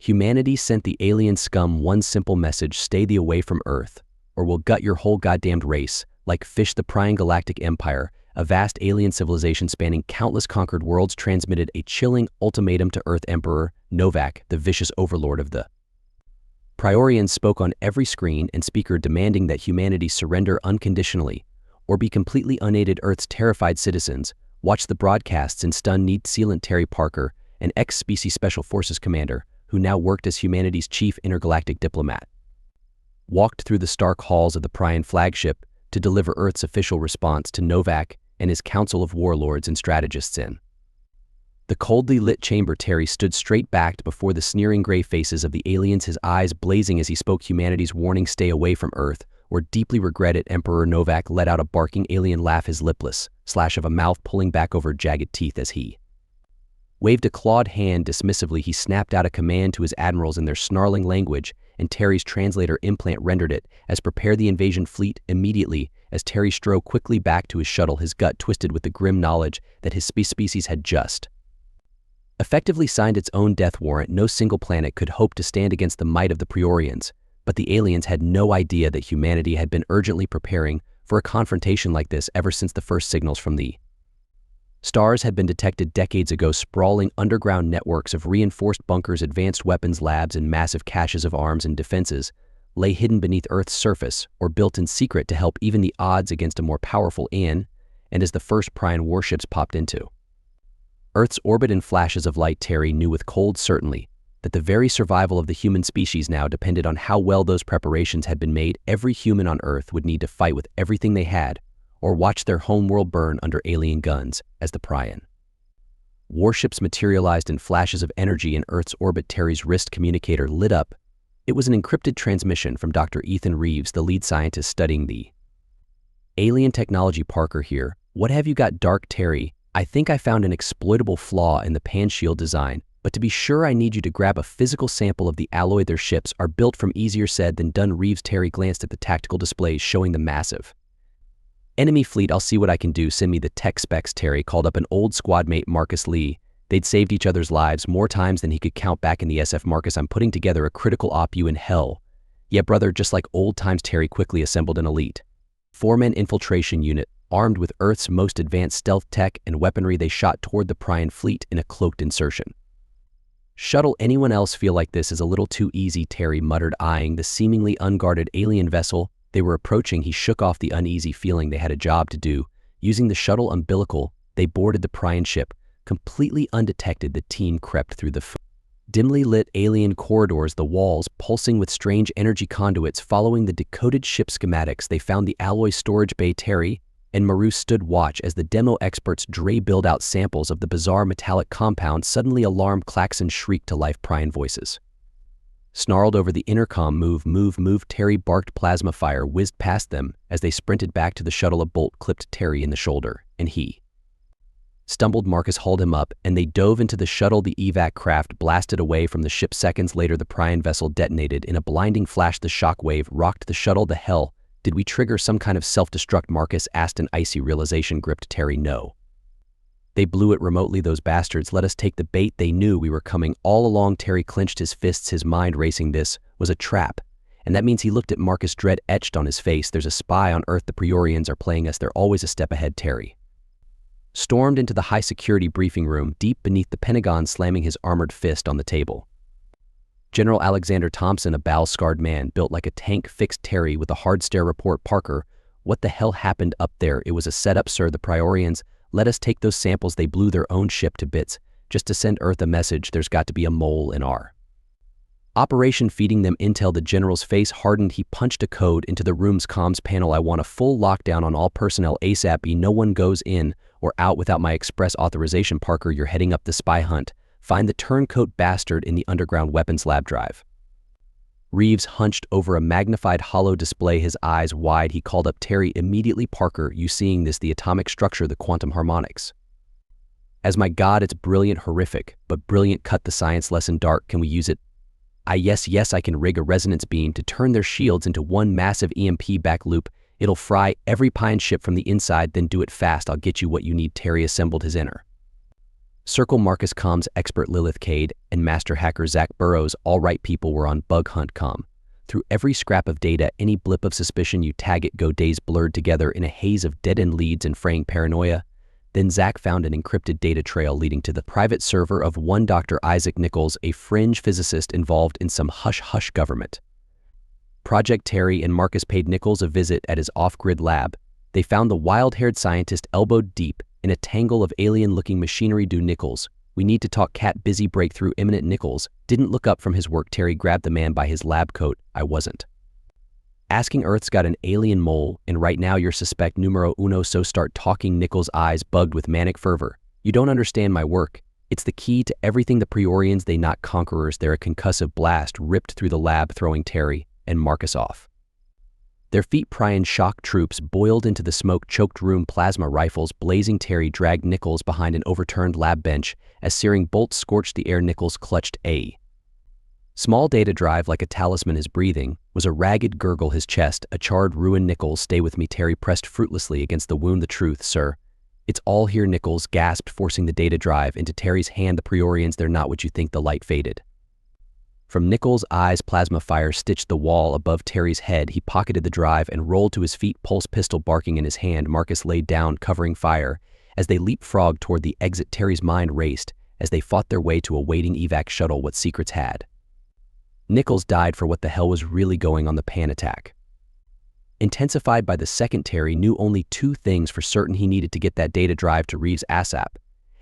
Humanity sent the alien scum one simple message: stay the away from Earth, or we'll gut your whole goddamned race. Like Fish, the prying Galactic Empire, a vast alien civilization spanning countless conquered worlds, transmitted a chilling ultimatum to Earth. Emperor Novak, the vicious overlord of the Priorians, spoke on every screen and speaker, demanding that humanity surrender unconditionally or be completely unaided. Earth's terrified citizens watched the broadcasts in stun. Need Sealant Terry Parker, an ex-species Special Forces commander who now worked as humanity's chief intergalactic diplomat, walked through the stark halls of the Prion flagship to deliver Earth's official response to Novak and his council of warlords and strategists. In the coldly lit chamber, Terry stood straight-backed before the sneering gray faces of the aliens, his eyes blazing as he spoke humanity's warning: stay away from Earth or deeply regret it. Emperor Novak let out a barking alien laugh, his lipless slash of a mouth pulling back over jagged teeth as he waved a clawed hand dismissively. He snapped out a command to his admirals in their snarling language, and Terry's translator implant rendered it as prepare the invasion fleet immediately. As Terry strode quickly back to his shuttle, his gut twisted with the grim knowledge that his species had just effectively signed its own death warrant. No single planet could hope to stand against the might of the Priorians, but the aliens had no idea that humanity had been urgently preparing for a confrontation like this ever since the first signals from the stars had been detected decades ago. Sprawling underground networks of reinforced bunkers, advanced weapons labs, and massive caches of arms and defenses lay hidden beneath Earth's surface or built in secret to help even the odds against a more powerful and as the first Prion warships popped into Earth's orbit in flashes of light, Terry knew with cold certainty that the very survival of the human species now depended on how well those preparations had been made. Every human on Earth would need to fight with everything they had or watch their homeworld burn under alien guns. As the Prion warships materialized in flashes of energy in Earth's orbit, Terry's wrist communicator lit up. It was an encrypted transmission from Dr. Ethan Reeves, the lead scientist studying the alien technology. Parker here. What have you got? Dark Terry. I think I found an exploitable flaw in the pan shield design, but to be sure I need you to grab a physical sample of the alloy their ships are built from. Easier said than done. Reeves. Terry glanced at the tactical displays showing the massive enemy fleet. I'll see what I can do. Send me the tech specs. Terry called up an old squad mate, Marcus Lee. They'd saved each other's lives more times than he could count back in the SF. Marcus, I'm putting together a critical op. You in hell? Yeah, brother, just like old times. Terry quickly assembled an elite four-man infiltration unit, armed with Earth's most advanced stealth tech and weaponry. They shot toward the Prion fleet in a cloaked insertion shuttle. Anyone else feel like this is a little too easy? Terry muttered, eyeing the seemingly unguarded alien vessel they were approaching. He shook off the uneasy feeling they had a job to do. Using the shuttle umbilical, they boarded the Prion ship. Completely undetected, the team crept through the dimly lit alien corridors, the walls pulsing with strange energy conduits. Following the decoded ship schematics, they found the alloy storage bay. Terry and Maru stood watch as the demo experts build out samples of the bizarre metallic compound. Suddenly, alarmed klaxons shrieked to life. Prion voices snarled over the intercom. Move, move, move. Terry barked. Plasma fire whizzed past them as they sprinted back to the shuttle. A bolt clipped Terry in the shoulder, and he stumbled. Marcus hauled him up, and they dove into the shuttle. The evac craft blasted away from the ship. Seconds later, the Prion vessel detonated in a blinding flash. The shockwave rocked the shuttle. The hell? Did we trigger some kind of self-destruct? Marcus asked. An icy realization gripped Terry. No. They blew it remotely. Those bastards let us take the bait. They knew we were coming all along. Terry clenched his fists, his mind racing. This was a trap, and that means he looked at Marcus, dread etched on his face. There's a spy on Earth. The Priorians are playing us. They're always a step ahead. Terry stormed into the high-security briefing room, deep beneath the Pentagon, slamming his armored fist on the table. General Alexander Thompson, a battle-scarred man built like a tank, fixed Terry with a hard stare. Report. Parker, what the hell happened up there? It was a setup, sir. The Priorians let us take those samples. They blew their own ship to bits just to send Earth a message. There's got to be a mole in our operation feeding them intel. The general's face hardened. He punched a code into the room's comms panel. I want a full lockdown on all personnel ASAP. No one goes in or out without my express authorization. Parker, you're heading up the spy hunt. Find the turncoat bastard in the underground weapons lab. Drive. Reeves hunched over a magnified hollow display, his eyes wide. He called up Terry immediately. Parker, you seeing this? The atomic structure, the quantum harmonics. As my God, it's brilliant, horrific, but brilliant. Cut the science lesson. Dark, can we use it? Yes, I can rig a resonance beam to turn their shields into one massive EMP back loop. It'll fry every Prion ship from the inside, then do it fast. I'll get you what you need. Terry assembled his inner Circle Marcus Com's expert Lilith Cade and master hacker Zach Burrows, all right people, were on bug hunt com. Through every scrap of data, any blip of suspicion, you tag it, go days blurred together in a haze of dead-end leads and fraying paranoia. Then Zach found an encrypted data trail leading to the private server of one Dr. Isaac Nichols, a fringe physicist involved in some hush-hush government. Project Terry and Marcus paid Nichols a visit at his off-grid lab. They found the wild-haired scientist elbowed deep in a tangle of alien-looking machinery. Do Nichols, we need to talk. Cat busy breakthrough imminent. Nichols didn't look up from his work. Terry grabbed the man by his lab coat. I wasn't asking. Earth's got an alien mole, and right now you're suspect numero uno, so start talking. Nichols' eyes bugged with manic fervor. You don't understand my work. It's the key to everything. The Priorians, they not conquerors. They're a concussive blast ripped through the lab, throwing Terry and Marcus off their feet. Prion shock troops boiled into the smoke-choked room, plasma rifles blazing. Terry dragged Nichols behind an overturned lab bench as searing bolts scorched the air. Nichols clutched a small data drive like a talisman. His breathing was a ragged gurgle, his chest a charred ruin. Nichols, stay with me. Terry pressed fruitlessly against the wound. The truth, sir. It's all here. Nichols gasped, forcing the data drive into Terry's hand. The Priorians, they're not what you think. The light faded from Nichols' eyes. Plasma fire stitched the wall above Terry's head. He pocketed the drive and rolled to his feet, pulse pistol barking in his hand. Marcus laid down, covering fire. As they leapfrogged toward the exit, Terry's mind raced as they fought their way to a waiting evac shuttle. What secrets had Nichols died for? What the hell was really going on? The pan attack, intensified by the second. Terry knew only two things for certain. He needed to get that data drive to Reeves ASAP,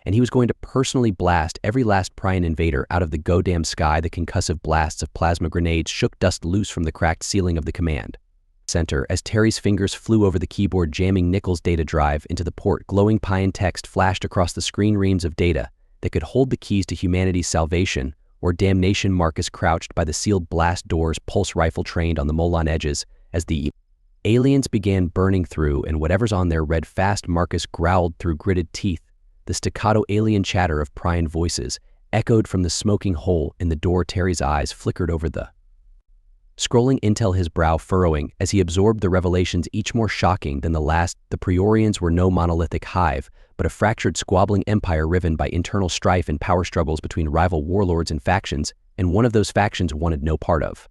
and he was going to personally blast every last Prion invader out of the goddamn sky. The concussive blasts of plasma grenades shook dust loose from the cracked ceiling of the command center as Terry's fingers flew over the keyboard, jamming Nichols' data drive into the port. Glowing Prion text flashed across the screen, reams of data that could hold the keys to humanity's salvation or damnation. Marcus crouched by the sealed blast doors, pulse rifle trained on the Molon edges as the aliens began burning through, and whatever's on there read fast. Marcus growled through gritted teeth. The staccato alien chatter of Prion voices echoed from the smoking hole in the door. Terry's eyes flickered over the scrolling intel, his brow furrowing as he absorbed the revelations, each more shocking than the last. The Priorians were no monolithic hive, but a fractured, squabbling empire riven by internal strife and power struggles between rival warlords and factions, and one of those factions wanted no part of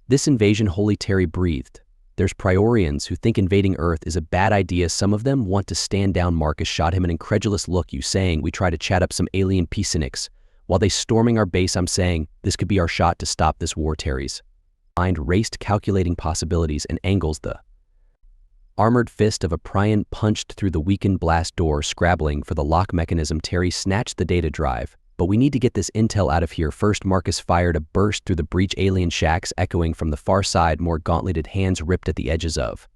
this invasion. Holy, Terry breathed. There's Priorians who think invading Earth is a bad idea. Some of them want to stand down. Marcus shot him an incredulous look. You saying we try to chat up some alien peace cynics while they storming our base? I'm saying this could be our shot to stop this war. Terry's mind raced, calculating possibilities and angles. The armored fist of a Prion punched through the weakened blast door, scrabbling for the lock mechanism. Terry snatched the data drive. But we need to get this intel out of here first. Marcus fired a burst through the breach, alien shacks echoing from the far side. More gauntleted hands ripped at the edges of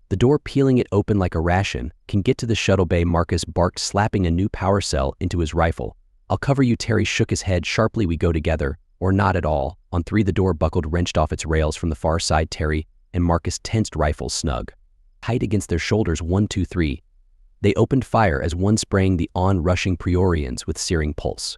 the door, peeling it open like a ration. Can get to the shuttle bay, Marcus barked, slapping a new power cell into his rifle. I'll cover you. Terry shook his head sharply. We go together, or not at all. On three, the door buckled, wrenched off its rails from the far side. Terry and Marcus tensed, rifles snug tight against their shoulders. 1, 2, 3. They opened fire as one spraying the on-rushing Priorians with searing pulse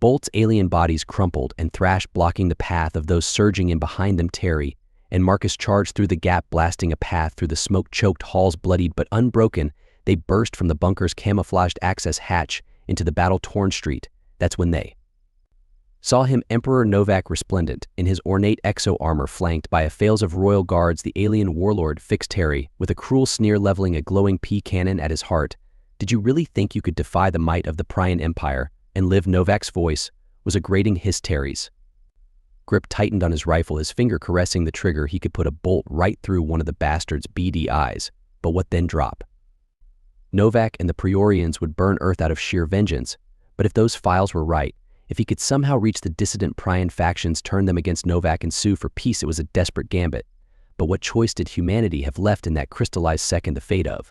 bolts. Alien bodies crumpled and thrashed, blocking the path of those surging in behind them. Terry and Marcus charged through the gap, blasting a path through the smoke-choked halls. Bloodied but unbroken, they burst from the bunker's camouflaged access hatch into the battle-torn street. That's when they saw him, Emperor Novak, resplendent in his ornate exo-armor, flanked by a files of royal guards. The alien warlord fixed Terry with a cruel sneer, leveling a glowing pea cannon at his heart. Did you really think you could defy the might of the Prion Empire and live? Novak's voice was a grating hiss. Terry's grip tightened on his rifle, his finger caressing the trigger. He could put a bolt right through one of the bastard's beady eyes. But what then? Drop Novak and the Priorians would burn Earth out of sheer vengeance. But if those files were right, if he could somehow reach the dissident Prion factions, turn them against Novak and sue for peace, it was a desperate gambit. But what choice did humanity have left in that crystallized second? The fate of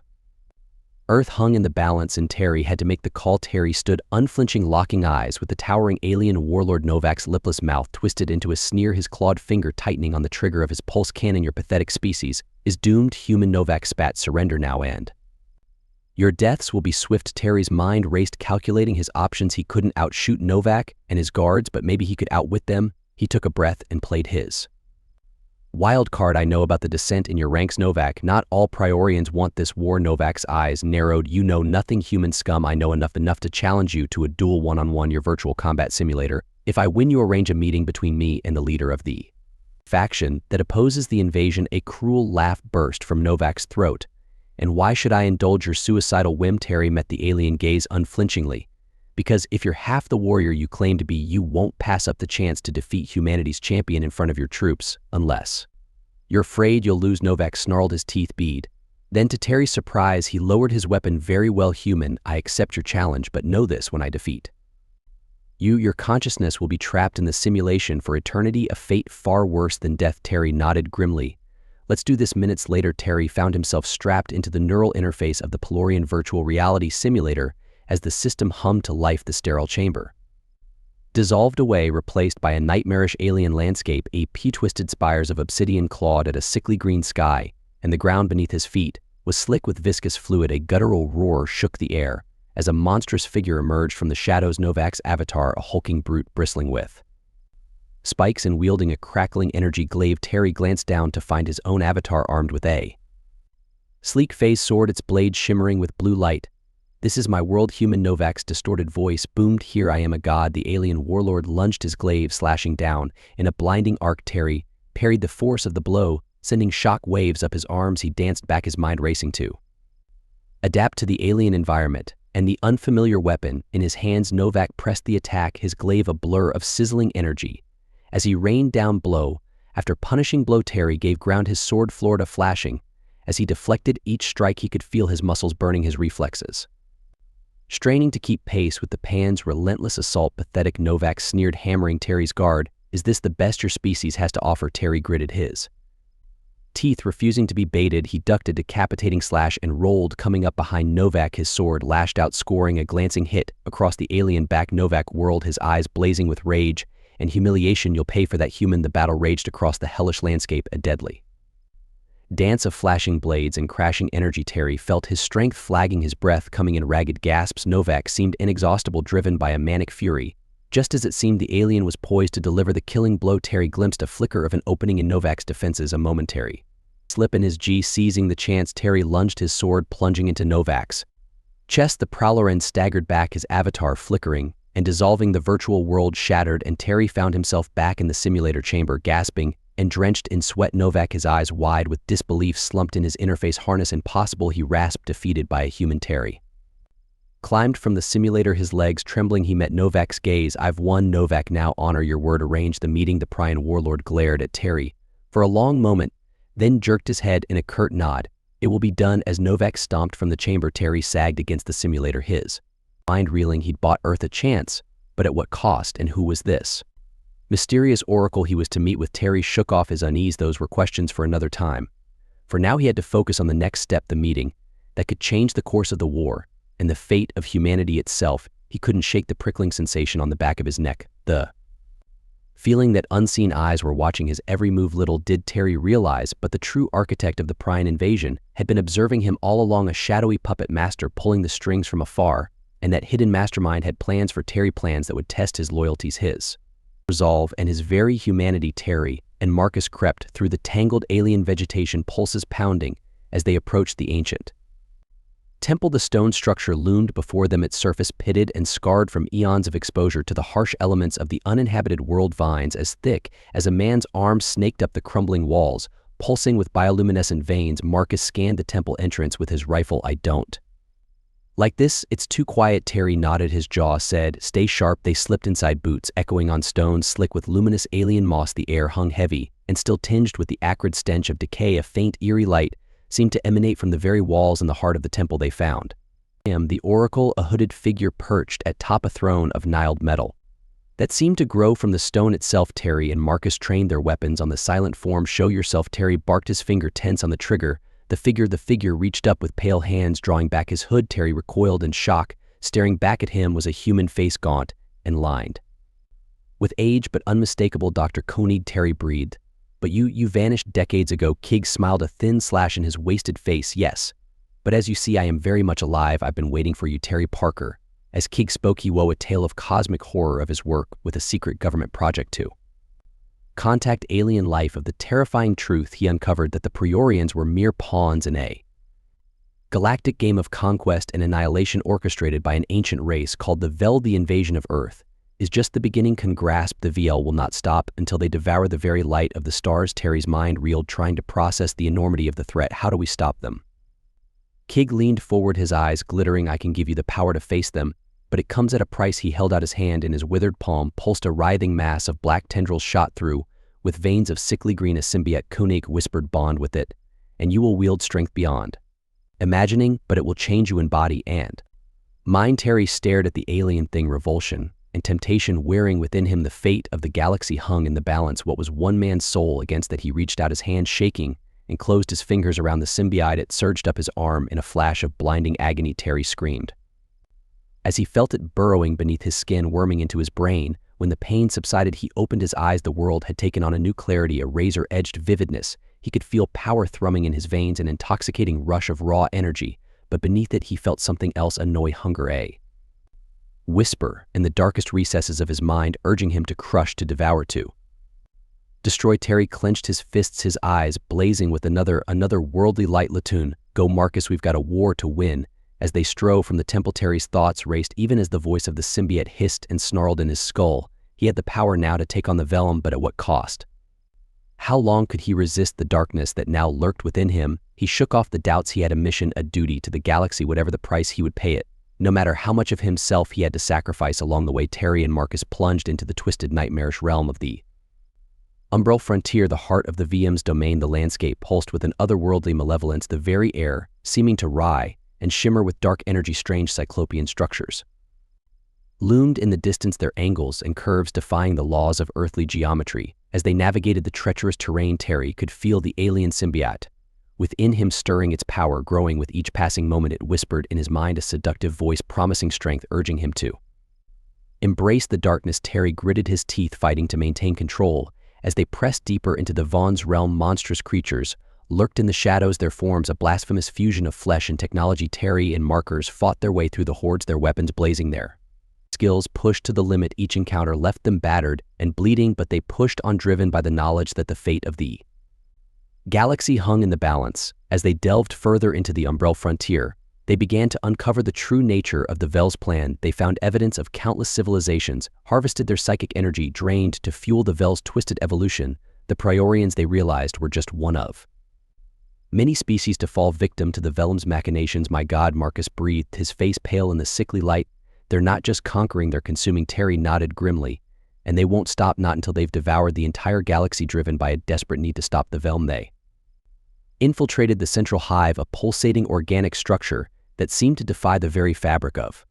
Earth hung in the balance, and Terry had to make the call. Terry stood unflinching, locking eyes with the towering alien warlord. Novak's lipless mouth twisted into a sneer, his clawed finger tightening on the trigger of his pulse cannon. Your pathetic species is doomed. Human. Novak spat. Surrender now and your deaths will be swift. Terry's mind raced, calculating his options. He couldn't outshoot Novak and his guards, but maybe he could outwit them. He took a breath and played his Wild card, I know about the dissent in your ranks, Novak. Not all Priorians want this war. Novak's eyes narrowed. You know nothing, human scum. I know enough to challenge you to a duel one-on-one, your virtual combat simulator. If I win, you arrange a meeting between me and the leader of the faction that opposes the invasion. A cruel laugh burst from Novak's throat. And why should I indulge your suicidal whim? Terry met the alien gaze unflinchingly. Because if you're half the warrior you claim to be, you won't pass up the chance to defeat humanity's champion in front of your troops, unless you're afraid you'll lose. Novak snarled, his teeth bead. Then, to Terry's surprise, he lowered his weapon. Very well, human, I accept your challenge, but know this: when I defeat you, your consciousness will be trapped in the simulation for eternity, a fate far worse than death. Terry nodded grimly. Let's do this. Minutes later, Terry found himself strapped into the neural interface of the Pelorian virtual reality simulator as the system hummed to life. The sterile chamber dissolved away, replaced by a nightmarish alien landscape. Twisted spires of obsidian clawed at a sickly green sky, and the ground beneath his feet was slick with viscous fluid. A guttural roar shook the air as a monstrous figure emerged from the shadows. Novak's avatar, a hulking brute bristling with spikes and wielding a crackling energy glaive. Terry glanced down to find his own avatar armed with a sleek phase sword, its blade shimmering with blue light. This is my world, human. Novak's distorted voice boomed. Here I am, a god. The alien warlord lunged his glaive, slashing down in a blinding arc. Terry parried the force of the blow, sending shock waves up his arms. He danced back, his mind racing to adapt to the alien environment and the unfamiliar weapon in his hands. Novak pressed the attack, his glaive a blur of sizzling energy. As he rained down blow after punishing blow, Terry gave ground, his sword floored, a flashing. As he deflected each strike, he could feel his muscles burning, his reflexes straining to keep pace with the pan's relentless assault. Pathetic, Novak sneered, hammering Terry's guard. Is this the best your species has to offer? Terry gritted his teeth, refusing to be baited. He ducked a decapitating slash and rolled, coming up behind Novak. His sword lashed out, scoring a glancing hit across the alien back. Novak whirled, his eyes blazing with rage and humiliation. You'll pay for that, human. The battle raged across the hellish landscape, a deadly dance of flashing blades and crashing energy. Terry felt his strength flagging, his breath coming in ragged gasps. Novak seemed inexhaustible, driven by a manic fury. Just as it seemed the alien was poised to deliver the killing blow, Terry glimpsed a flicker of an opening in Novak's defenses, a momentary slip in his G. Seizing the chance, Terry lunged his sword, plunging into Novak's chest. The prowler and staggered back, his avatar flickering and dissolving. The virtual world shattered, and Terry found himself back in the simulator chamber, gasping and drenched in sweat. Novak, his eyes wide with disbelief, slumped in his interface harness. Impossible, he rasped, defeated by a human. Terry climbed from the simulator, his legs trembling. He met Novak's gaze. I've won, Novak. Now honor your word. Arrange the meeting. The Prion warlord glared at Terry for a long moment, then jerked his head in a curt nod. It will be done. As Novak stomped from the chamber, Terry sagged against the simulator, his mind reeling. He'd bought Earth a chance, but at what cost? And who was this mysterious oracle he was to meet with? Terry shook off his unease. Those were questions for another time. For now he had to focus on the next step, the meeting that could change the course of the war and the fate of humanity itself. He couldn't shake the prickling sensation on the back of his neck, the feeling that unseen eyes were watching his every move. Little did Terry realize, but the true architect of the Prion invasion had been observing him all along, a shadowy puppet master pulling the strings from afar, and that hidden mastermind had plans for Terry, plans that would test his loyalties, his resolve, and his very humanity. Terry and Marcus crept through the tangled alien vegetation, pulses pounding as they approached the ancient temple. The stone structure loomed before them, its surface pitted and scarred from eons of exposure to the harsh elements of the uninhabited world. Vines as thick as a man's arm snaked up the crumbling walls, pulsing with bioluminescent veins. Marcus scanned the temple entrance with his rifle. I don't like this, it's too quiet. Terry nodded, his jaw said, stay sharp. They slipped inside, boots echoing on stones slick with luminous alien moss. The air hung heavy and still tinged with the acrid stench of decay. A faint, eerie light seemed to emanate from the very walls in the heart of the temple they found him, the oracle, a hooded figure perched atop a throne of gniled metal that seemed to grow from the stone itself. Terry and Marcus trained their weapons on the silent form. Show yourself, Terry barked, his finger tense on the trigger. The figure reached up with pale hands, drawing back his hood. Terry recoiled in shock. Staring back at him was a human face, gaunt and lined with age but unmistakable. Dr. Koenig, Terry breathed. But you vanished decades ago. Kig smiled, a thin slash in his wasted face. Yes, but as you see, I am very much alive. I've been waiting for you, Terry Parker. As Kig spoke, he wove a tale of cosmic horror of his work with a secret government project to contact alien life of the terrifying truth he uncovered that the Priorians were mere pawns in a galactic game of conquest and annihilation orchestrated by an ancient race called the Vel. The invasion of Earth is just the beginning. Can grasp the VL will not stop until they devour the very light of the stars. Terry's mind reeled, trying to process the enormity of the threat. How do we stop them? Kig leaned forward, his eyes glittering. I can give you the power to face them, but it comes at a price. He held out his hand. In his withered palm pulsed a writhing mass of black tendrils shot through with veins of sickly green. A symbiote, Koenig whispered, bond with it, and you will wield strength beyond imagining, but it will change you in body and mind. Terry stared at the alien thing, revulsion and temptation wearing within him. The fate of the galaxy hung in the balance. What was one man's soul against that? He reached out his hand, shaking, and closed his fingers around the symbiote. It surged up his arm in a flash of blinding agony. Terry screamed as he felt it burrowing beneath his skin, worming into his brain. When the pain subsided, he opened his eyes. The world had taken on a new clarity, a razor-edged vividness. He could feel power thrumming in his veins, an intoxicating rush of raw energy, but beneath it he felt something else, a noise, hunger, a whisper in the darkest recesses of his mind, urging him to crush, to devour, to destroy. Terry clenched his fists, his eyes blazing with another worldly light. Latoon, go Marcus, we've got a war to win. As they strove from the temple, Terry's thoughts raced. Even as the voice of the symbiote hissed and snarled in his skull, he had the power now to take on the Vellum, but at what cost? How long could he resist the darkness that now lurked within him? He shook off the doubts. He had a mission, a duty to the galaxy. Whatever the price, he would pay it, no matter how much of himself he had to sacrifice along the way. Terry and Marcus plunged into the twisted, nightmarish realm of the Umbral Frontier, the heart of the VM's domain. The landscape pulsed with an otherworldly malevolence, the very air seeming to writhe and shimmer with dark energy. Strange cyclopean structures loomed in the distance, their angles and curves defying the laws of earthly geometry. As they navigated the treacherous terrain, Terry could feel the alien symbiote within him stirring, its power growing with each passing moment. It whispered in his mind, a seductive voice promising strength, urging him to embrace the darkness. Terry gritted his teeth, fighting to maintain control. As they pressed deeper into the Vaughn's realm, monstrous creatures lurked in the shadows, their forms a blasphemous fusion of flesh and technology. Terry and Markers fought their way through the hordes, their weapons blazing, their skills pushed to the limit. Each encounter left them battered and bleeding, but they pushed on, driven by the knowledge that the fate of the galaxy hung in the balance. As they delved further into the Umbral Frontier, they began to uncover the true nature of the Vel's plan. They found evidence of countless civilizations, harvested their psychic energy, drained to fuel the Vel's twisted evolution. The Priorians, they realized, were just one of many species to fall victim to the Vellum's machinations. My God, Marcus breathed, his face pale in the sickly light. They're not just conquering, they're consuming. Terry nodded grimly. And they won't stop, not until they've devoured the entire galaxy, driven by a desperate need to stop the Vellum. They infiltrated the central hive, a pulsating organic structure that seemed to defy the very fabric of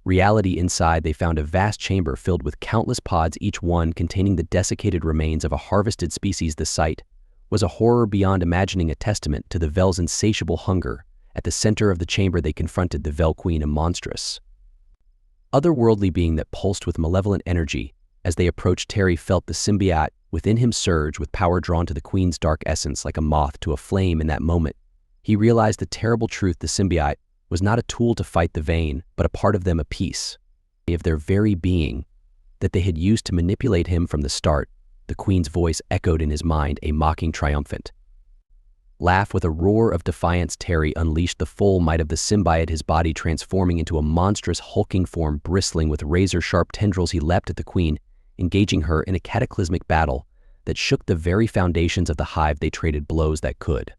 reality. Inside, they found a vast chamber filled with countless pods, each one containing the desiccated remains of a harvested species. The sight was a horror beyond imagining, a testament to the Vel's insatiable hunger. At the center of the chamber, they confronted the Vel Queen, a monstrous, otherworldly being that pulsed with malevolent energy. As they approached, Terry felt the symbiote within him surge with power, drawn to the Queen's dark essence like a moth to a flame. In that moment, he realized the terrible truth. The symbiote was not a tool to fight the Vane, but a part of them, a piece of their very being that they had used to manipulate him from the start. The Queen's voice echoed in his mind, a mocking, triumphant laugh. With a roar of defiance, Terry unleashed the full might of the symbiote, his body transforming into a monstrous, hulking form bristling with razor-sharp tendrils. He leapt at the Queen, engaging her in a cataclysmic battle that shook the very foundations of the hive. They traded blows that could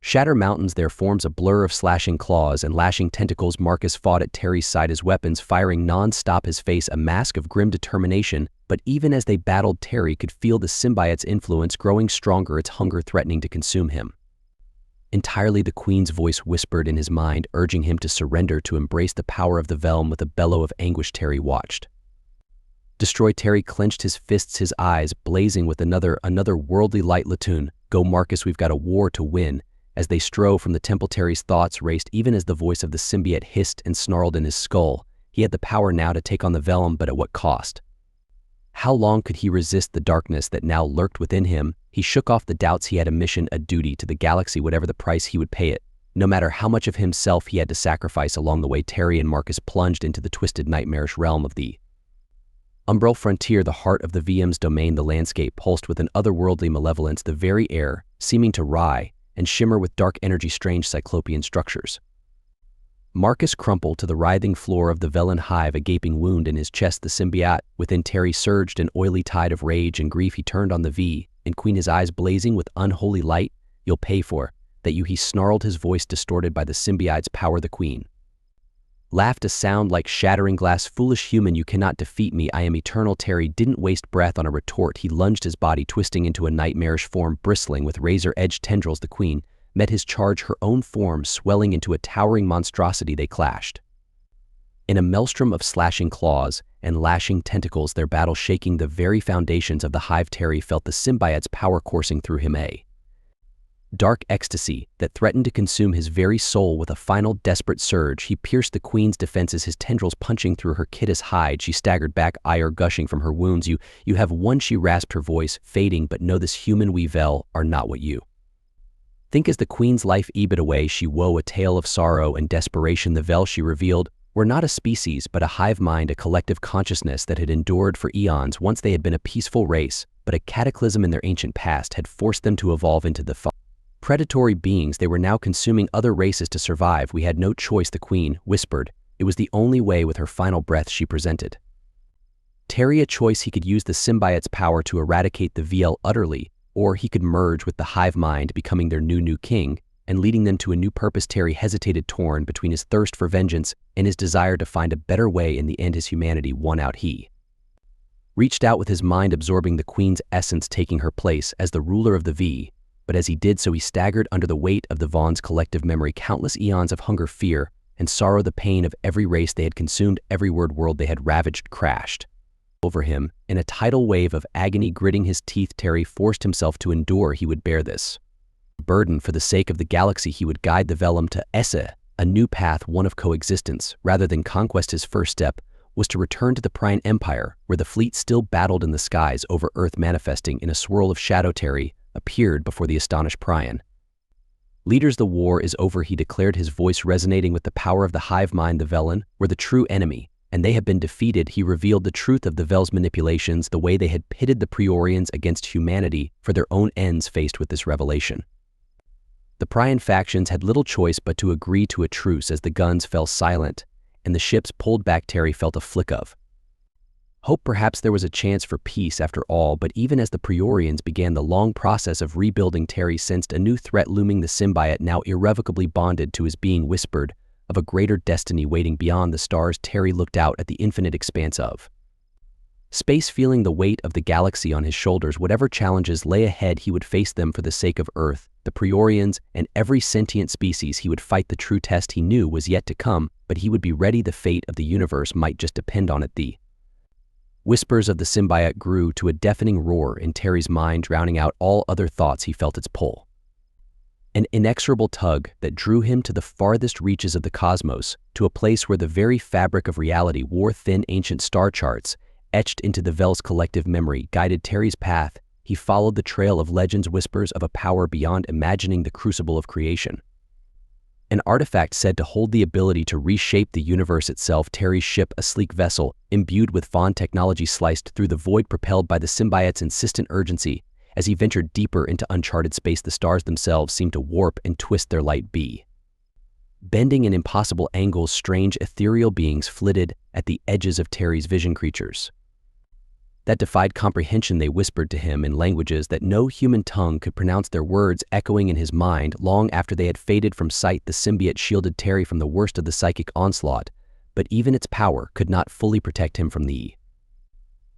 shatter mountains, their forms a blur of slashing claws and lashing tentacles. Marcus fought at Terry's side, his weapons firing non-stop, his face a mask of grim determination. But even as they battled, Terry could feel the symbiote's influence growing stronger, its hunger threatening to consume him entirely. The Queen's voice whispered in his mind, urging him to surrender, to embrace the power of the Vellum. With a bellow of anguish, Terry watched destroy. Terry clenched his fists, his eyes blazing with another worldly light. Latoon, go Marcus, we've got a war to win. As they strove from the temple, Terry's thoughts raced. Even as the voice of the symbiote hissed and snarled in his skull, he had the power now to take on the Vellum, but at what cost? How long could he resist the darkness that now lurked within him? He shook off the doubts. He had a mission, a duty to the galaxy. Whatever the price, he would pay it, no matter how much of himself he had to sacrifice along the way. Terry and Marcus plunged into the twisted, nightmarish realm of the Umbral Frontier, the heart of the VM's domain, the landscape pulsed with an otherworldly malevolence, the very air seeming to writhe and shimmer with dark energy, strange cyclopean structures. Marcus crumpled to the writhing floor of the Velen hive, a gaping wound in his chest. The symbiote within Terry surged an oily tide of rage and grief. He turned on the V and Queen, his eyes blazing with unholy light. "You'll pay for that, he snarled, his voice distorted by the symbiote's power. The Queen laughed, a sound like shattering glass. "Foolish human, you cannot defeat me. I am eternal." Terry didn't waste breath on a retort. He lunged, his body twisting into a nightmarish form bristling with razor-edged tendrils. The Queen met his charge, her own form swelling into a towering monstrosity. They clashed in a maelstrom of slashing claws and lashing tentacles, their battle shaking the very foundations of the hive. Terry felt the symbiote's power coursing through him, a dark ecstasy that threatened to consume his very soul. With a final desperate surge, he pierced the Queen's defenses, his tendrils punching through her kittish hide. She staggered back, ire gushing from her wounds. You have won," she rasped, her voice fading. "But know this, human, we Vel are not what you think." As the Queen's life ebbed away, she wove a tale of sorrow and desperation. "The Vel," she revealed, "were not a species, but a hive mind, a collective consciousness that had endured for eons. Once they had been a peaceful race, but a cataclysm in their ancient past had forced them to evolve into the predatory beings they were now, consuming other races to survive. We had no choice," the Queen whispered. It was the only way. With her final breath, she presented Terry a choice. He could use the symbiote's power to eradicate the VL utterly, or he could merge with the hive mind, becoming their new king and leading them to a new purpose. Terry hesitated, torn between his thirst for vengeance and his desire to find a better way. In the end, his humanity won out. He reached out, with his mind absorbing the Queen's essence, taking her place as the ruler of the V. But as he did so, he staggered under the weight of the Vaughn's collective memory, countless eons of hunger, fear, and sorrow. The pain of every race they had consumed, every world they had ravaged, crashed over him in a tidal wave of agony. Gritting his teeth, Terry forced himself to endure. He would bear this burden for the sake of the galaxy. He would guide the Velum to Essa, a new path, one of coexistence rather than conquest. His first step was to return to the Prime Empire, where the fleet still battled in the skies over Earth. Manifesting in a swirl of shadow, Terry appeared before the astonished Prion leaders. "The war is over," he declared, his voice resonating with the power of the hive mind. "The Velen were the true enemy, and they have been defeated." He revealed the truth of the Vel's manipulations, the way they had pitted the Priorians against humanity for their own ends. Faced with this revelation, the Prion factions had little choice but to agree to a truce. As the guns fell silent and the ships pulled back, Terry felt a flick of hope. Perhaps there was a chance for peace after all. But even as the Priorians began the long process of rebuilding, Terry sensed a new threat looming. The symbiote, now irrevocably bonded to his being, whispered of a greater destiny waiting beyond the stars. Terry looked out at the infinite expanse of space, feeling the weight of the galaxy on his shoulders. Whatever challenges lay ahead, he would face them for the sake of Earth, the Priorians, and every sentient species. He would fight the true test he knew was yet to come, but he would be ready. The fate of the universe might just depend on it. The whispers of the symbiote grew to a deafening roar in Terry's mind, drowning out all other thoughts. He felt its pull, an inexorable tug that drew him to the farthest reaches of the cosmos, to a place where the very fabric of reality wore thin ancient star charts etched into the Vel's collective memory. Guided Terry's path, he followed the trail of legends, whispers of a power beyond imagining, the crucible of creation, an artifact said to hold the ability to reshape the universe itself. Terry's ship, a sleek vessel imbued with Vaughn technology, sliced through the void, propelled by the symbiote's insistent urgency. As he ventured deeper into uncharted space, the stars themselves seemed to warp and twist, their light bending in impossible angles. Strange ethereal beings flitted at the edges of Terry's vision, creatures that defied comprehension. They whispered to him in languages that no human tongue could pronounce, their words echoing in his mind long after they had faded from sight. The symbiote shielded Terry from the worst of the psychic onslaught, but even its power could not fully protect him from the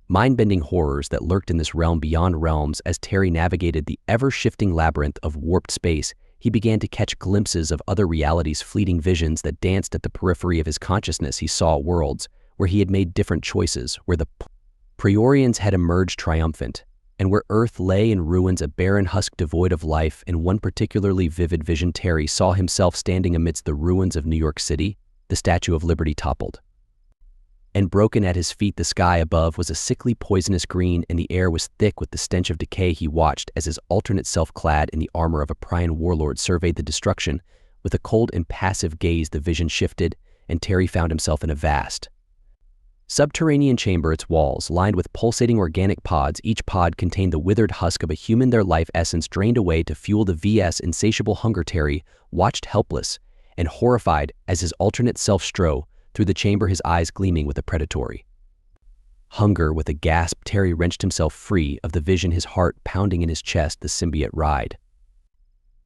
mind-bending horrors that lurked in this realm beyond realms. As Terry navigated the ever-shifting labyrinth of warped space, he began to catch glimpses of other realities, fleeting visions that danced at the periphery of his consciousness. He saw worlds where he had made different choices, where the Priorians had emerged triumphant, and where Earth lay in ruins, a barren husk devoid of life. In one particularly vivid vision, Terry saw himself standing amidst the ruins of New York City, the Statue of Liberty toppled and broken at his feet. The sky above was a sickly, poisonous green, and the air was thick with the stench of decay. He watched as his alternate self, clad in the armor of a Prion warlord, surveyed the destruction with a cold, impassive gaze. The vision shifted, and Terry found himself in a vast Subterranean chamber, its walls, lined with pulsating organic pods, each pod contained the withered husk of a human, their life essence drained away to fuel the VS insatiable hunger. Terry watched helpless and horrified as his alternate self strode through the chamber, his eyes gleaming with a predatory hunger. With a gasp, Terry wrenched himself free of the vision, his heart pounding in his chest. The symbiote writhed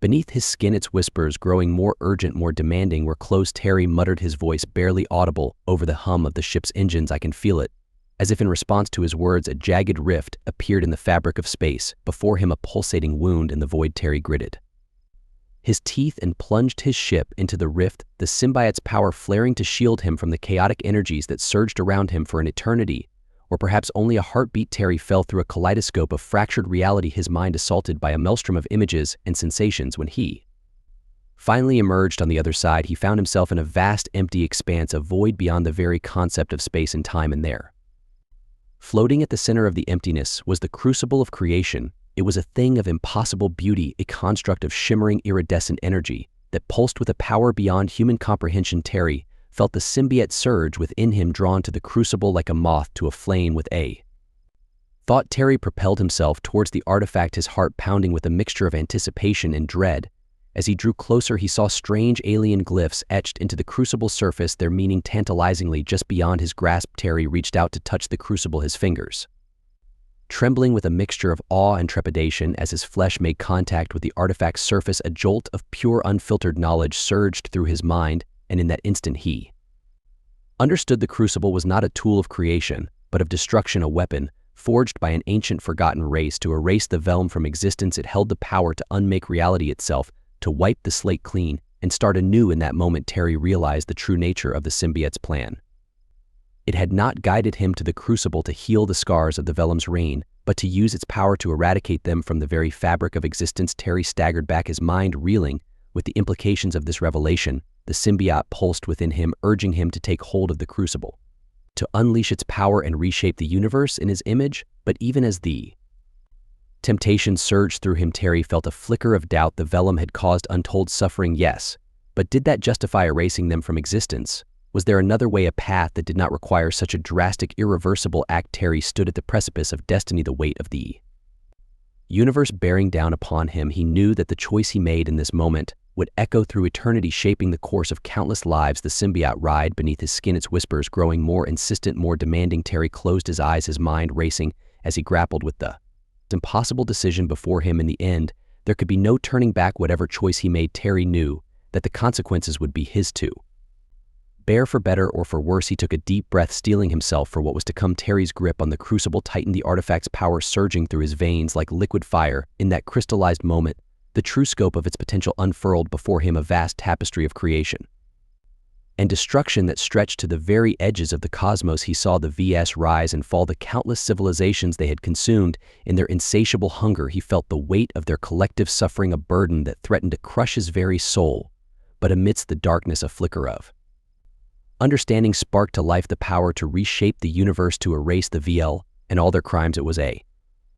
beneath his skin, its whispers growing more urgent, more demanding. We're close, Terry muttered, his voice barely audible over the hum of the ship's engines. I can feel it. As if in response to his words, a jagged rift appeared in the fabric of space. Before him, a pulsating wound in the void. Terry gritted his teeth and plunged his ship into the rift, the symbiote's power flaring to shield him from the chaotic energies that surged around him for an eternity, or perhaps only a heartbeat. Terry fell through a kaleidoscope of fractured reality, his mind assaulted by a maelstrom of images and sensations. When he finally emerged on the other side, he found himself in a vast, empty expanse of void beyond the very concept of space and time. And there, floating at the center of the emptiness, was the crucible of creation. It was a thing of impossible beauty, a construct of shimmering, iridescent energy that pulsed with a power beyond human comprehension. Terry felt the symbiote surge within him, drawn to the crucible like a moth to a flame. With a thought, Terry propelled himself towards the artifact, his heart pounding with a mixture of anticipation and dread. As he drew closer, he saw strange alien glyphs etched into the crucible's surface, their meaning tantalizingly just beyond his grasp. Terry reached out to touch the crucible, his fingers trembling with a mixture of awe and trepidation. As his flesh made contact with the artifact's surface, a jolt of pure, unfiltered knowledge surged through his mind, and in that instant he understood the crucible was not a tool of creation, but of destruction, a weapon forged by an ancient, forgotten race to erase the Velm from existence. It held the power to unmake reality itself, to wipe the slate clean and start anew. In that moment, Terry realized the true nature of the symbiote's plan. It had not guided him to the crucible to heal the scars of the Velm's reign, but to use its power to eradicate them from the very fabric of existence. Terry staggered back, his mind reeling with the implications of this revelation. The symbiote pulsed within him, urging him to take hold of the crucible, to unleash its power and reshape the universe in his image. But even as the temptation surged through him, Terry felt a flicker of doubt. The Velm had caused untold suffering, yes, but did that justify erasing them from existence? Was there another way, a path that did not require such a drastic, irreversible act? Terry stood at the precipice of destiny, the weight of the universe bearing down upon him. He knew that the choice he made in this moment would echo through eternity, shaping the course of countless lives. The symbiote writhed beneath his skin, its whispers growing more insistent, more demanding. Terry closed his eyes, his mind racing as he grappled with the impossible decision before him. In the end, there could be no turning back. Whatever choice he made, Terry knew that the consequences would be his too. Bear, for better or for worse. He took a deep breath, steeling himself for what was to come. Terry's grip on the crucible tightened, the artifact's power surging through his veins like liquid fire. In that crystallized moment, the true scope of its potential unfurled before him, a vast tapestry of creation and destruction that stretched to the very edges of the cosmos. He saw the VS rise and fall, the countless civilizations they had consumed in their insatiable hunger. He felt the weight of their collective suffering, a burden that threatened to crush his very soul. But amidst the darkness, a flicker of understanding sparked to life, the power to reshape the universe, to erase the VL and all their crimes. It was a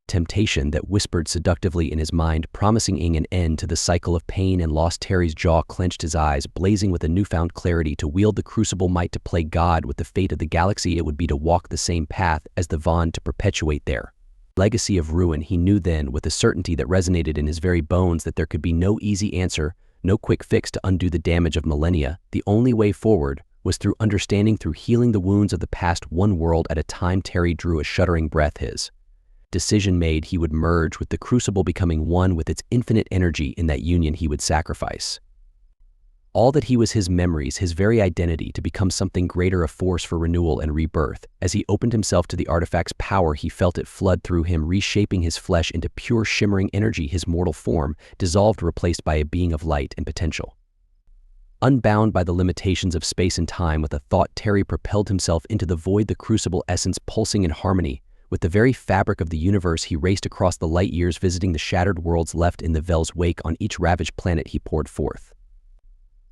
temptation that whispered seductively in his mind, promising an end to the cycle of pain and loss. Terry's jaw clenched, his eyes blazing with a newfound clarity. To wield the crucible might to play God with the fate of the galaxy. It would be to walk the same path as the Vaughn, to perpetuate their legacy of ruin. He knew then, with a certainty that resonated in his very bones, that there could be no easy answer, no quick fix to undo the damage of millennia. The only way forward was through understanding, through healing the wounds of the past, one world at a time. Terry drew a shuddering breath. His decision made, he would merge with the crucible, becoming one with its infinite energy. In that union, he would sacrifice all that he was, his memories, his very identity, to become something greater, a force for renewal and rebirth. As he opened himself to the artifact's power, he felt it flood through him, reshaping his flesh into pure, shimmering energy. His mortal form dissolved, replaced by a being of light and potential. Unbound by the limitations of space and time, with a thought, Terry propelled himself into the void, the crucible essence pulsing in harmony with the very fabric of the universe. He raced across the light years, visiting the shattered worlds left in the Vel's wake. On each ravaged planet, he poured forth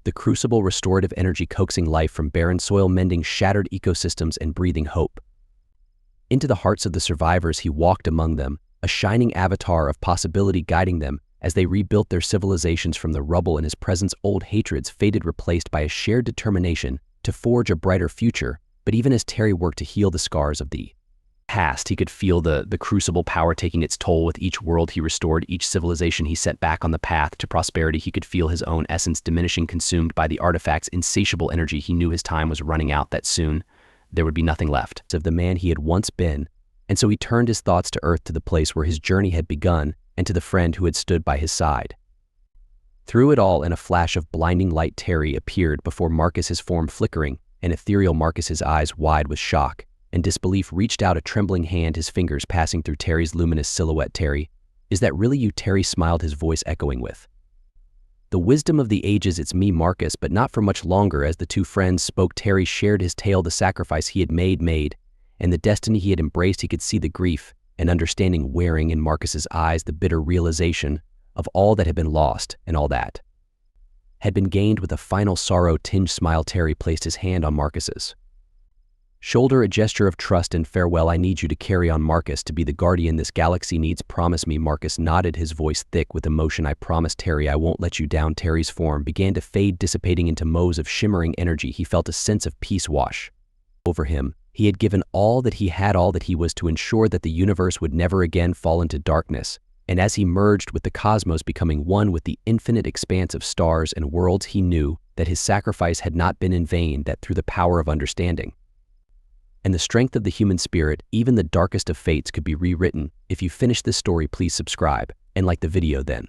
the crucible, restorative energy, coaxing life from barren soil, mending shattered ecosystems and breathing hope into the hearts of the survivors. He walked among them, a shining avatar of possibility, guiding them as they rebuilt their civilizations from the rubble. In his presence, old hatreds faded, replaced by a shared determination to forge a brighter future. But even as Terry worked to heal the scars of the past, he could feel the crucible power taking its toll with each world he restored, each civilization he set back on the path to prosperity. He could feel his own essence diminishing, consumed by the artifact's insatiable energy. He knew his time was running out, that soon there would be nothing left of the man he had once been. And so he turned his thoughts to Earth, to the place where his journey had begun, and to the friend who had stood by his side. Through it all, in a flash of blinding light, Terry appeared before Marcus, his form flickering, an ethereal Marcus, his eyes wide with shock and disbelief, reached out a trembling hand, his fingers passing through Terry's luminous silhouette. "Terry, is that really you?" Terry smiled, his voice echoing with the wisdom of the ages. "It's me, Marcus," but not for much longer. As the two friends spoke, Terry shared his tale, the sacrifice he had made, and the destiny he had embraced. He could see the grief and understanding wearing in Marcus's eyes, the bitter realization of all that had been lost and all that had been gained. With a final sorrow-tinged smile, Terry placed his hand on Marcus's shoulder, a gesture of trust and farewell. "I need you to carry on, Marcus, to be the guardian this galaxy needs. Promise me." Marcus nodded, his voice thick with emotion. "I promise, Terry, I won't let you down." Terry's form began to fade, dissipating into motes of shimmering energy. He felt a sense of peace wash over him. He had given all that he had, all that he was, to ensure that the universe would never again fall into darkness. And as he merged with the cosmos, becoming one with the infinite expanse of stars and worlds, he knew that his sacrifice had not been in vain, that through the power of understanding and the strength of the human spirit, even the darkest of fates could be rewritten. If you finished this story, please subscribe and like the video, then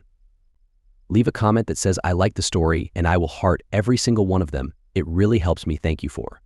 leave a comment that says "I like the story," and I will heart every single one of them. It really helps me. Thank you for